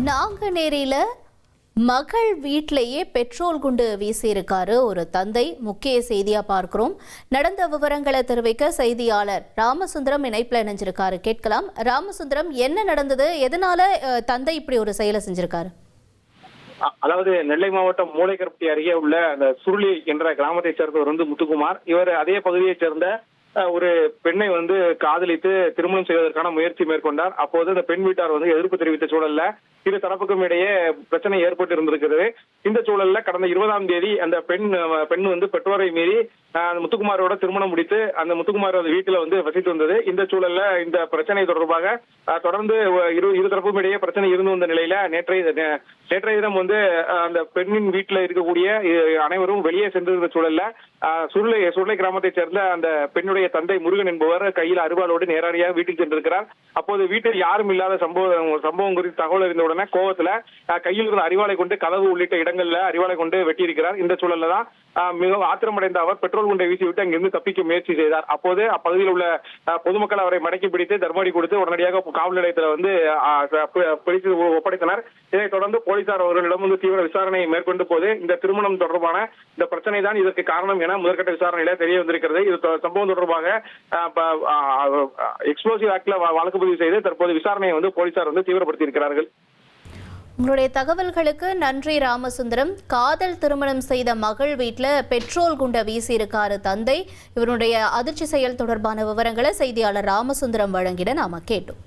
நாங்குநேரியில மகள் வீட்டிலேயே பெட்ரோல் குண்டு வீசியிருக்காரு ஒரு தந்தை. முக்கிய செய்தியா பார்க்கிறோம். நடந்த விவரங்களை தெரிவிக்க செய்தியாளர் ராமசுந்தரம் இணைப்புல இணைஞ்சிருக்காரு. கேட்கலாம். ராமசுந்தரம், என்ன நடந்தது? எதனால தந்தை இப்படி ஒரு செயலை செஞ்சிருக்காரு? அதாவது நெல்லை மாவட்டம் மூளைக்கருப்பட்டி அருகே உள்ள அந்த சுருளி என்ற கிராமத்தை சேர்ந்தவர் முத்துக்குமார். இவர் அதே பகுதியைச் சேர்ந்த ஒரு பெண்ணை காதலித்து திருமணம் செய்வதற்கான முயற்சி மேற்கொண்டார். அப்போது அந்த பெண் வீட்டார் எதிர்ப்பு தெரிவித்த சூழல்ல இரு தரப்புக்கும் இடையே பிரச்சனை ஏற்பட்டு இருந்திருக்கிறது. இந்த சூழல்ல கடந்த 20ஆம் தேதி அந்த பெண் பெற்றோரை மீறி முத்துக்குமாரோட திருமணம் முடித்து அந்த முத்துக்குமார் வீட்டுல வசித்து வந்தது. இந்த சூழல்ல இந்த பிரச்சனை தொடர்பாக தொடர்ந்து இரு தரப்புக்கும் இடையே பிரச்சனை இருந்து வந்த நிலையில நேற்றைய தினம் அந்த பெண்ணின் வீட்டுல இருக்கக்கூடிய அனைவரும் வெளியே சென்றிருந்த சூழல்ல சுருளை கிராமத்தை சேர்ந்த அந்த பெண்ணுடைய தந்தை முருகன் என்பவர் கையில் அருவாளோடு நேரடியாக வீட்டுக்கு சென்றிருக்கிறார். அப்போது வீட்டில் யாரும் இல்லாத சம்பவம் குறித்து தகவல் அறிந்தவுடனே கோவத்துல கையில் இருந்த அரிவாளை கொண்டு கதவு உள்ளிட்ட இடங்கள்ல அரிவாளை கொண்டு வெட்டியிருக்கிறார். இந்த சூழல்ல தான் மிகவும் ஆத்திரமடைந்த அவர் பெட்ரோல் குண்டை வீசிவிட்டு அங்கிருந்து தப்பிக்க முயற்சி செய்தார். அப்போது அப்பகுதியில் உள்ள பொதுமக்கள் அவரை மடக்கி பிடித்து தர்மடி கொடுத்து உடனடியாக காவல் நிலையத்தில் ஒப்படைத்தனர். இதைத் தொடர்ந்து போலீசார் அவர்களிடம் தீவிர விசாரணை மேற்கொண்டு போது இந்த திருமணம் தொடர்பான இந்த பிரச்சனை தான் இதற்கு காரணம் என முதற்கட்ட விசாரணையில தெரிய வந்திருக்கிறது. இது சம்பவம் தொடர்பாக எக்ஸ்ப்ளோசிவ் ஆக்ட்ல வழக்கு பதிவு செய்து தற்போது விசாரணையை போலீசார் தீவிரப்படுத்தி இருக்கிறார்கள். உங்களுடைய தகவல்களுக்கு நன்றி ராமசுந்தரம். காதல் திருமணம் செய்த மகள் வீட்டில் பெட்ரோல் குண்டை வீசியிருக்காரு தந்தை. இவருடைய அதிர்ச்சி செயல் தொடர்பான விவரங்களை செய்தியாளர் ராமசுந்தரம் வழங்கிட நாம கேட்டோம்.